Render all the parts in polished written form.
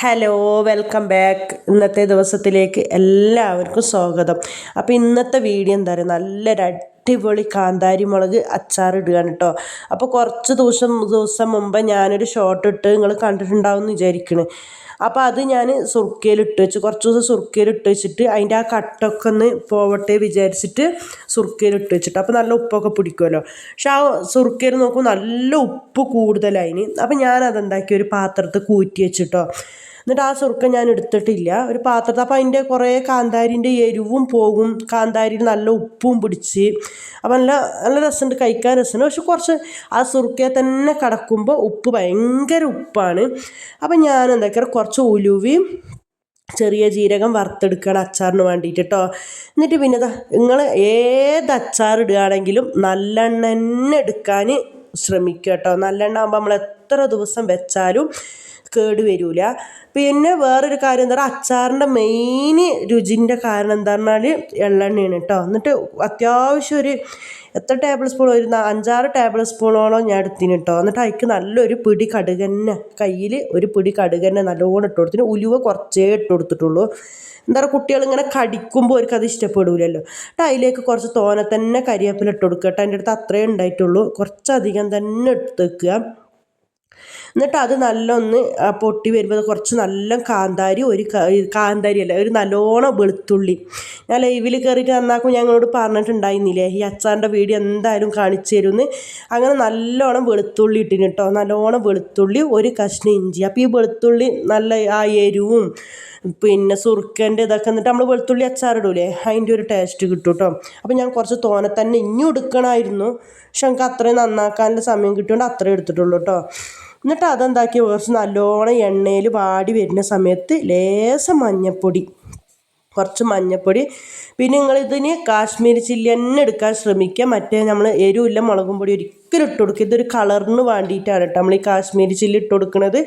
Hello, welcome back. ഇന്നത്തെ ദിവസത്തിലേക്ക് എല്ലാവർക്കും സ്വാഗതം. അപ്പോൾ ഇന്നത്തെ വീഡിയോ എന്താ പറയുക, നല്ലൊരു അടിപൊളി കാന്താരി മുളക് അച്ചാറിടുകയാണ് കേട്ടോ. അപ്പോൾ കുറച്ച് ദിവസം മുമ്പ് ഞാനൊരു ഷോർട്ട് ഇട്ട് നിങ്ങൾ കണ്ടിട്ടുണ്ടാവും എന്ന് വിചാരിക്കണ്. അപ്പോൾ അത് ഞാൻ സുർക്കയിലിട്ട് വെച്ച് കുറച്ച് ദിവസം സുർക്കയിലിട്ട് വെച്ചിട്ട് അതിൻ്റെ ആ കട്ടൊക്കെ ഒന്ന് പോവട്ടെ വിചാരിച്ചിട്ട് സുർക്കയിലിട്ട് വെച്ചിട്ട് അപ്പോൾ നല്ല ഉപ്പൊക്കെ പിടിക്കുമല്ലോ. പക്ഷെ ആ സുർക്കയിൽ നോക്കും നല്ല ഉപ്പ് കൂടുതലായിന്. അപ്പോൾ ഞാൻ അതെന്താക്കി ഒരു പാത്രത്തിൽ കൂറ്റി വെച്ചിട്ടോ. എന്നിട്ട് ആ സുർക്ക ഞാൻ എടുത്തിട്ടില്ല ഒരു പാത്രത്തിൽ. അപ്പോൾ അതിൻ്റെ കുറേ കാന്താരിൻ്റെ എരിവും പോകും, കാന്താരിയിൽ നല്ല ഉപ്പും പിടിച്ച് അപ്പം നല്ല നല്ല രസമുണ്ട്, കഴിക്കാൻ രസമുണ്ട്. പക്ഷെ കുറച്ച് ആ സുർക്കയിൽ തന്നെ കിടക്കുമ്പോൾ ഉപ്പ് ഭയങ്കര ഉപ്പാണ്. അപ്പം ഞാൻ എന്താക്കിയാൽ കുറച്ച് ഉലുവയും ചെറിയ ജീരകം വറുത്തെടുക്കണം അച്ചാറിന് വേണ്ടിയിട്ട് കേട്ടോ. എന്നിട്ട് പിന്നെ നിങ്ങൾ ഏത് അച്ചാർ ഇടുകയാണെങ്കിലും നല്ലെണ്ണ തന്നെ എടുക്കാൻ ശ്രമിക്കുക കേട്ടോ. നല്ലെണ്ണ ആകുമ്പോൾ നമ്മൾ എത്ര ദിവസം വെച്ചാലും കേട് വരില്ല. പിന്നെ വേറൊരു കാര്യം എന്താ പറയുക, അച്ചാറിൻ്റെ മെയിൻ രുചിൻ്റെ കാരണം എന്താ പറഞ്ഞാൽ എള്ളെണ്ണയാണ് കേട്ടോ. എന്നിട്ട് അത്യാവശ്യം ഒരു എത്ര ടേബിൾ സ്പൂൺ, ഒരു 5-6 ടേബിൾ സ്പൂണോളം ഞാൻ എടുത്തിന് കേട്ടോ. എന്നിട്ട് അതിക്ക് നല്ലൊരു പിടി കടുക് തന്നെ, കയ്യിൽ ഒരു പിടി കടുക് തന്നെ നല്ലോണം ഇട്ട് കൊടുത്തിന്. ഉലുവ കുറച്ചേ ഇട്ട് കൊടുത്തിട്ടുള്ളൂ. എന്താ പറയുക, കുട്ടികളിങ്ങനെ കടിക്കുമ്പോൾ അവർക്ക് അത് ഇഷ്ടപ്പെടില്ലല്ലോ. എന്നിട്ട് അതിലേക്ക് കുറച്ച് തോനെ തന്നെ കരിവേപ്പില ഇട്ട് കൊടുക്കുക കേട്ടോ. എൻ്റെ അടുത്ത് അത്രയേ ഉണ്ടായിട്ടുള്ളൂ, കുറച്ചധികം തന്നെ എടുത്ത് വെക്കുക. എന്നിട്ട് അത് നല്ലൊന്ന് പൊട്ടി വരുമ്പോൾ കുറച്ച് നല്ല കാന്താരി, കാന്താരി അല്ല, ഒരു നല്ലോണം വെളുത്തുള്ളി. ഞാൻ ലൈവിൽ കയറിയിട്ട് നന്നാക്കും ഞങ്ങളോട് പറഞ്ഞിട്ടുണ്ടായിരുന്നില്ലേ ഈ അച്ചാറിൻ്റെ വീഡിയോ എന്തായാലും കാണിച്ചു തരുമെന്ന്. അങ്ങനെ നല്ലോണം വെളുത്തുള്ളി ഇട്ടിന് കേട്ടോ. നല്ലോണം വെളുത്തുള്ളി, ഒരു കഷ്ണം ഇഞ്ചി. അപ്പോൾ ഈ വെളുത്തുള്ളി നല്ല ആ എരിവും പിന്നെ സുർക്കൻ്റെ ഇതൊക്കെ എന്നിട്ട് നമ്മൾ വെളുത്തുള്ളി അച്ചാറിടൂലേ, അതിൻ്റെ ഒരു ടേസ്റ്റ് കിട്ടും കേട്ടോ. അപ്പോൾ ഞാൻ കുറച്ച് തോനെ തന്നെ ഇനിയും എടുക്കണമായിരുന്നു, പക്ഷെ നമുക്ക് അത്രയും നന്നാക്കാനുള്ള സമയം കിട്ടിയോണ്ട് അത്രയും എടുത്തിട്ടുള്ളൂ കേട്ടോ. എന്നിട്ട് അതെന്താക്കി കുറച്ച് നല്ലോണം എണ്ണയിൽ വാടി വരുന്ന സമയത്ത് ലേശം മഞ്ഞൾപ്പൊടി, കുറച്ച് മഞ്ഞൾപ്പൊടി. പിന്നെ നിങ്ങളിതിന് കാശ്മീരി ചില്ലി തന്നെ എടുക്കാൻ ശ്രമിക്കുക. മറ്റേ നമ്മൾ എരിവില്ല മുളകും പൊടി ഒരിക്കലും ഇട്ട് കൊടുക്കുക. ഇതൊരു കളറിന് വേണ്ടിയിട്ടാണ് കേട്ടോ നമ്മൾ ഈ കാശ്മീരി ചില്ലി ഇട്ട് കൊടുക്കുന്നത്.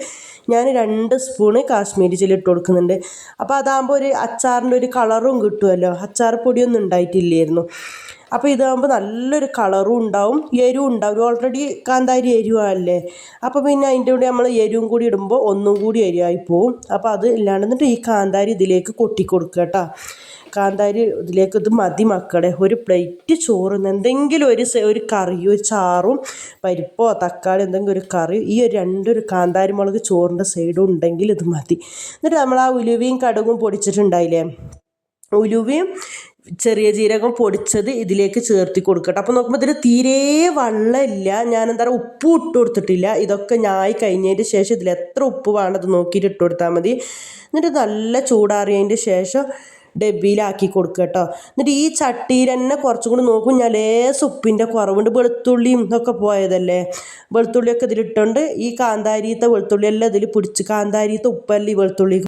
ഞാൻ 2 സ്പൂണ് കാശ്മീരി ചില്ലി ഇട്ട് കൊടുക്കുന്നുണ്ട്. അപ്പോൾ അതാകുമ്പോൾ ഒരു അച്ചാറിൻ്റെ ഒരു കളറും കിട്ടുമല്ലോ. അച്ചാർ പൊടിയൊന്നും ഉണ്ടായിട്ടില്ലായിരുന്നു. അപ്പോൾ ഇതാകുമ്പോൾ നല്ലൊരു കളറും ഉണ്ടാവും, എരിവും ഉണ്ടാവും. ഓൾറെഡി കാന്താരി എരിവല്ലേ, അപ്പോൾ പിന്നെ അതിൻ്റെ കൂടെ നമ്മൾ എരിവും കൂടി ഇടുമ്പോൾ ഒന്നും കൂടി എരിവായി പോവും. അപ്പോൾ അത് ഇല്ലാണ്ട് എന്നിട്ട് ഈ കാന്താരി ഇതിലേക്ക് കൊട്ടി കൊടുക്കുക കേട്ടോ. കാന്താരി ഇതിലേക്ക് ഇത് മതി മക്കളെ. ഒരു പ്ലേറ്റ് ചോറ്, എന്തെങ്കിലും ഒരു കറിയോ ഒരു ചാറും പരിപ്പോ തക്കാളി എന്തെങ്കിലും ഒരു കറി, ഈ ഒരു കാന്താരി മുളക് ചോറിൻ്റെ സൈഡും ഉണ്ടെങ്കിൽ ഇത് മതി. എന്നിട്ട് നമ്മൾ ആ ഉലുവയും കടുകും പൊടിച്ചിട്ടുണ്ടായില്ലേ, ഉലുവയും ചെറിയ ജീരകം പൊടിച്ചത് ഇതിലേക്ക് ചേർത്തി കൊടുക്കട്ടെ. അപ്പോൾ നോക്കുമ്പോൾ ഇതിൽ തീരെ വെള്ളമില്ല. ഞാൻ എന്താ പറയുക, ഉപ്പ് ഇട്ട് കൊടുത്തിട്ടില്ല. ഇതൊക്കെ ഞായി കഴിഞ്ഞതിന് ശേഷം ഇതിൽ എത്ര ഉപ്പ് വേണ്ടത് നോക്കിയിട്ട് ഇട്ട് കൊടുത്താൽ മതി. എന്നിട്ട് നല്ല ചൂടാറിയതിൻ്റെ ശേഷം ഡബ്ബിയിലാക്കി കൊടുക്കുക കേട്ടോ. എന്നിട്ട് ഈ ചട്ടിയിൽ തന്നെ കുറച്ചും കൂടി നോക്കും, ഞാൻ ലേശം ഉപ്പിൻ്റെ കുറവുണ്ട്. വെളുത്തുള്ളിയും ഇതൊക്കെ പോയതല്ലേ, വെളുത്തുള്ളിയൊക്കെ ഇതിലിട്ടുണ്ട്. ഈ കാന്താരിയത്തെ വെളുത്തുള്ളി എല്ലാം ഇതിൽ പിടിച്ച്, കാന്താരിയത്തെ ഉപ്പല്ലേ ഈ വെളുത്തുള്ളി